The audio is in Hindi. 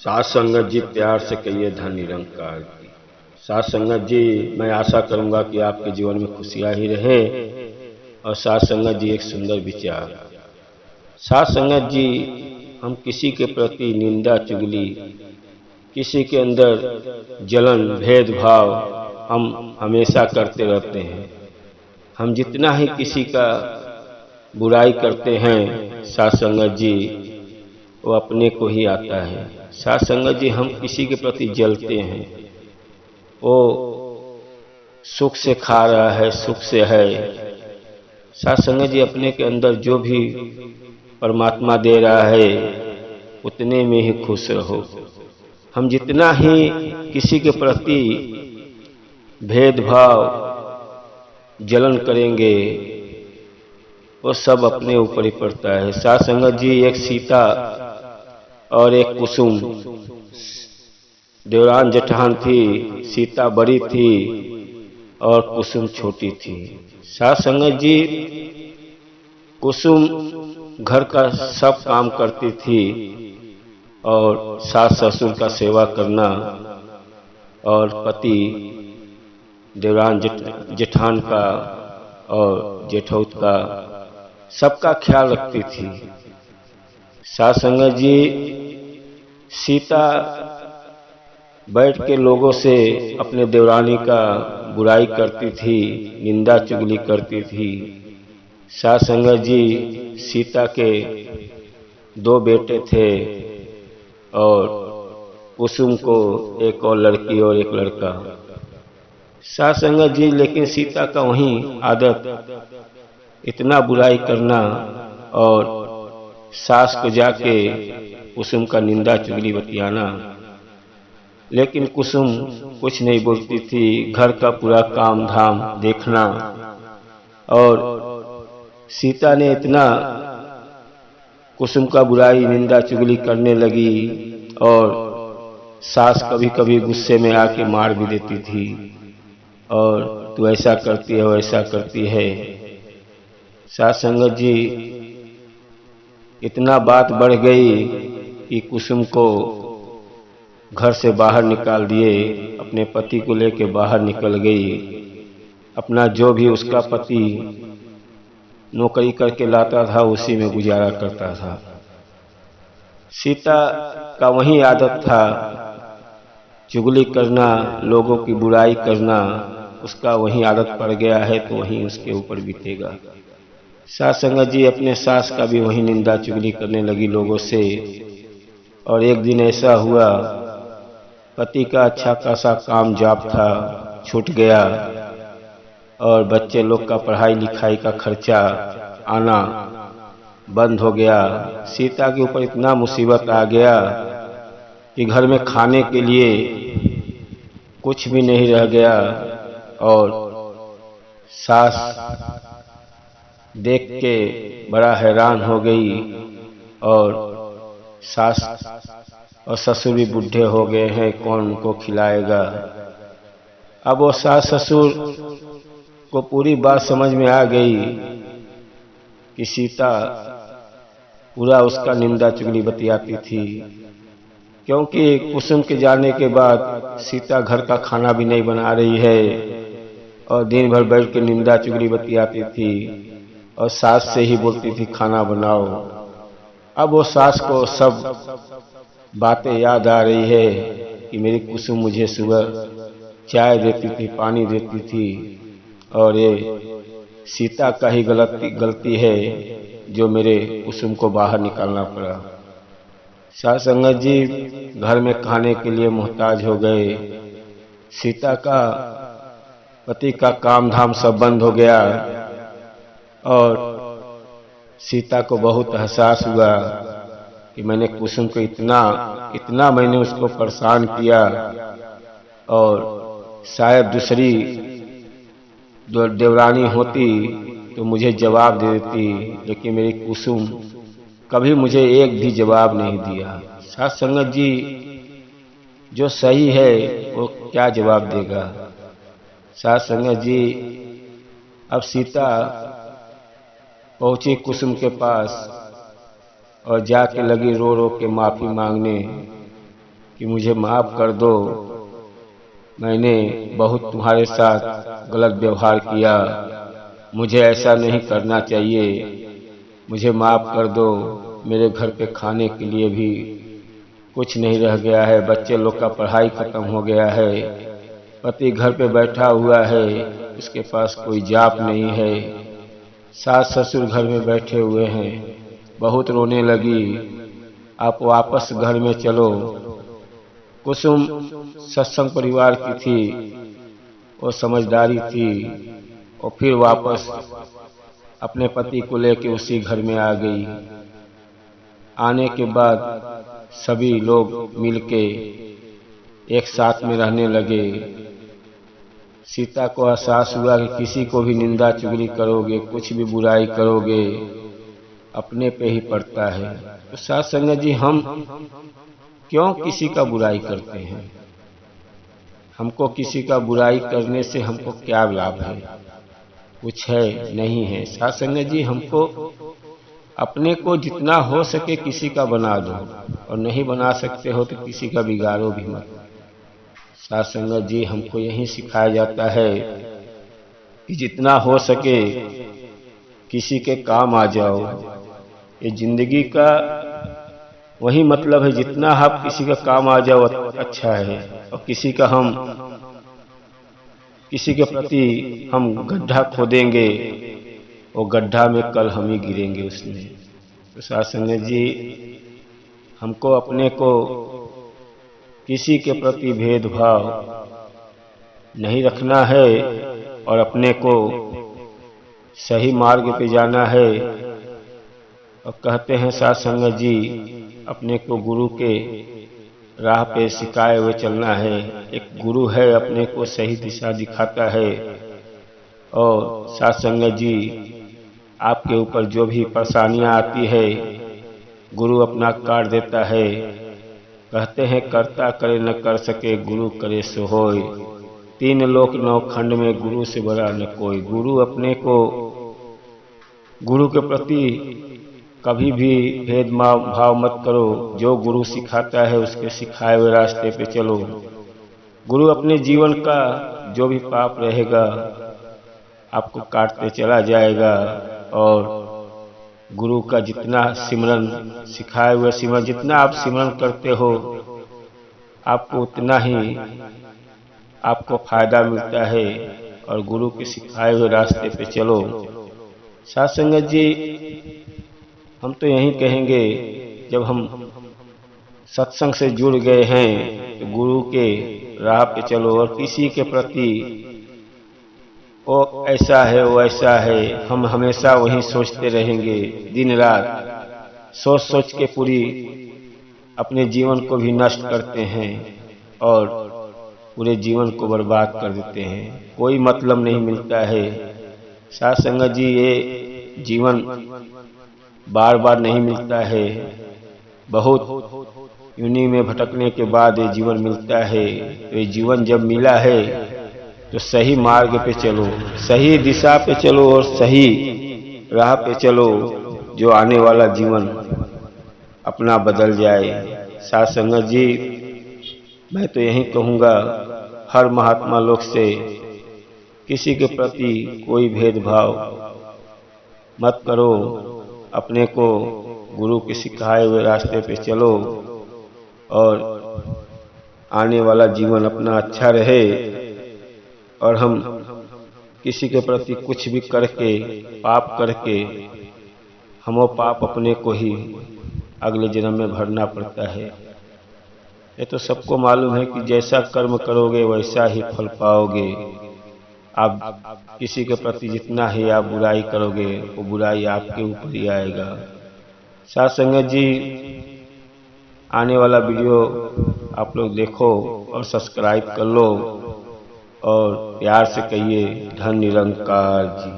साथ संगत जी प्यार से कहिए धन निरंकार की। साथ संगत जी, मैं आशा करूंगा कि आपके जीवन में खुशियां ही रहें। और साथ संगत जी, एक सुंदर विचार। साथ संगत जी, हम किसी के प्रति निंदा चुगली, किसी के अंदर जलन भेदभाव हम हमेशा करते रहते हैं। हम जितना ही किसी का बुराई करते हैं साथ संगत जी, वो अपने को ही आता है। साथ संगत जी, हम किसी के प्रति जलते हैं, वो सुख से खा रहा है, सुख से है। साथ संगत जी, अपने के अंदर जो भी परमात्मा दे रहा है उतने में ही खुश रहो। हम जितना ही किसी के प्रति भेदभाव जलन करेंगे वो सब अपने ऊपर ही पड़ता है। साथ संगत जी, एक सीता और एक कुसुम, देवरान जेठान थी। सीता बड़ी थी और कुसुम छोटी थी। साथ संगत जी, कुसुम घर का सब काम करती थी और सास ससुर का सेवा करना और पति देवरान जेठान का और जेठौत का सबका ख्याल रखती थी। साथ संगत जी, सीता बैठ के लोगों से अपने देवरानी का बुराई करती थी, निंदा चुगली करती थी। साथ संगत जी, सीता के 2 बेटे थे और कुसुम को एक और लड़की और एक लड़का। साथ संगत जी, लेकिन सीता का वही आदत, इतना बुराई करना और सास को जाके कुसुम का निंदा चुगली बतियाना। लेकिन कुसुम कुछ नहीं बोलती थी, घर का पूरा काम धाम देखना। और सीता ने इतना कुसुम का बुराई निंदा चुगली करने लगी और सास कभी कभी गुस्से में आके मार भी देती थी और तू ऐसा करती है वैसा करती है। साथ संगत जी, इतना बात बढ़ गई कि कुसुम को घर से बाहर निकाल दिए, अपने पति को लेके बाहर निकल गई। अपना जो भी उसका पति नौकरी करके लाता था उसी में गुजारा करता था। सीता का वही आदत था, चुगली करना, लोगों की बुराई करना, उसका वही आदत पड़ गया है तो वही उसके ऊपर बीतेगा। साथ संगत जी, अपने सास का भी वही निंदा चुगली करने लगी लोगों से। और एक दिन ऐसा हुआ, पति का अच्छा खासा काम जाप था, छूट गया और बच्चे लोग का पढ़ाई लिखाई का खर्चा आना बंद हो गया। सीता के ऊपर इतना मुसीबत आ गया कि घर में खाने के लिए कुछ भी नहीं रह गया। और सास देख के बड़ा हैरान हो गई और सास और ससुर भी बूढ़े हो गए हैं, कौन उनको खिलाएगा। अब वो सास ससुर को पूरी बात समझ में आ गई कि सीता पूरा उसका निंदा चुगली बतियाती थी, क्योंकि कुसुम के जाने के बाद सीता घर का खाना भी नहीं बना रही है और दिन भर बैठ के निंदा चुगली बतियाती थी और सास से ही बोलती थी खाना बनाओ। अब वो सास को सब बातें याद आ रही है कि मेरी कुसुम मुझे सुबह चाय देती थी, पानी देती थी और ये सीता का ही गलती है जो मेरे कुसुम को बाहर निकालना पड़ा। साथ संगत जी, घर में खाने के लिए मोहताज हो गए। सीता का पति का काम धाम सब बंद हो गया और सीता को बहुत एहसास हुआ कि मैंने कुसुम को इतना मैंने उसको परेशान किया और शायद दूसरी देवरानी होती तो मुझे जवाब दे देती, लेकिन मेरी कुसुम कभी मुझे एक भी जवाब नहीं दिया। साथ संगत जी, जो सही है वो क्या जवाब देगा। साथ संगत जी, अब सीता पहुंची कुसुम के पास और जाके लगी रो रो के माफी मांगने कि मुझे माफ़ कर दो, मैंने बहुत तुम्हारे साथ गलत व्यवहार किया, मुझे ऐसा नहीं करना चाहिए, मुझे माफ़ कर दो। मेरे घर पे खाने के लिए भी कुछ नहीं रह गया है, बच्चे लोग का पढ़ाई खत्म हो गया है, पति घर पे बैठा हुआ है, उसके पास कोई जाप नहीं है, सास ससुर घर में बैठे हुए हैं। बहुत रोने लगी, आप वापस घर में चलो। कुसुम सत्संग परिवार की थी, वो समझदारी थी, और फिर वापस अपने पति को लेकर उसी घर में आ गई। आने के बाद सभी लोग मिलके एक साथ में रहने लगे। सीता को एहसास हुआ कि किसी को भी निंदा चुगली करोगे, कुछ भी बुराई करोगे, अपने पे ही पड़ता है। तो साथ संगत जी, हम क्यों किसी का बुराई करते हैं? हमको किसी का बुराई करने से हमको क्या लाभ है? कुछ है? नहीं है। साथ संगत जी, हमको अपने को जितना हो सके किसी का बना दो, और नहीं बना सकते हो तो किसी का बिगाड़ो भी मत। साथ संगत जी, हमको यही सिखाया जाता है कि जितना हो सके किसी के काम आ जाओ। ये जिंदगी का वही मतलब है, जितना आप किसी का काम आ जाओ अच्छा है। और किसी के प्रति हम गड्ढा खोदेंगे, वो गड्ढा में कल हम ही गिरेंगे उसमें। तो साथ संगत जी, हमको अपने को किसी के प्रति भेदभाव नहीं रखना है, और अपने को सही मार्ग पे जाना है। और कहते हैं साथ संगत जी, अपने को गुरु के राह पे सिखाए हुए चलना है। एक गुरु है, अपने को सही दिशा दिखाता है। और साथ संगत जी, आपके ऊपर जो भी परेशानियां आती है, गुरु अपना काट देता है। कहते हैं कर्ता करे न कर सके, गुरु करे सो होय। 3 लोक 9 खंड में गुरु से बड़ा न कोई। गुरु के प्रति कभी भी भेदभाव मत करो। जो गुरु सिखाता है उसके सिखाए हुए रास्ते पे चलो। गुरु अपने जीवन का जो भी पाप रहेगा आपको काटते चला जाएगा, और गुरु का जितना सिमरन सिखाए हुए सिमरन, जितना आप सिमरन करते हो, आपको उतना ही आपको फायदा मिलता है। और गुरु के सिखाए हुए रास्ते पे चलो। साथ संगत जी, हम तो यही कहेंगे, जब हम सत्संग से जुड़ गए हैं तो गुरु के राह पे चलो। और किसी के प्रति वो ऐसा है, वो ऐसा है, हम हमेशा वही सोचते रहेंगे। दिन रात सोच सोच के पूरी अपने जीवन को भी नष्ट करते हैं, और पूरे जीवन को बर्बाद कर देते हैं। कोई मतलब नहीं मिलता है। साथ संगत जी, ये जीवन बार बार नहीं मिलता है। बहुत यूनि में भटकने के बाद ये जीवन मिलता है। तो ये जीवन जब मिला है तो सही मार्ग पे चलो, सही दिशा पे चलो, और सही राह पे चलो, जो आने वाला जीवन अपना बदल जाए। साथ संगत जी, मैं तो यही कहूँगा हर महात्मा लोग से, किसी के प्रति कोई भेदभाव मत करो। अपने को गुरु के सिखाए हुए रास्ते पे चलो, और आने वाला जीवन अपना अच्छा रहे। और हम किसी के प्रति कुछ भी करके, पाप करके, हम वो पाप अपने को ही अगले जन्म में भरना पड़ता है। ये तो सबको मालूम है कि जैसा कर्म करोगे वैसा ही फल पाओगे। आप किसी के प्रति जितना ही आप बुराई करोगे, वो बुराई आपके ऊपर ही आएगा। साथ संगत जी, आने वाला वीडियो आप लोग देखो और सब्सक्राइब कर लो, और प्यार से कहिए धन निरंकार जी।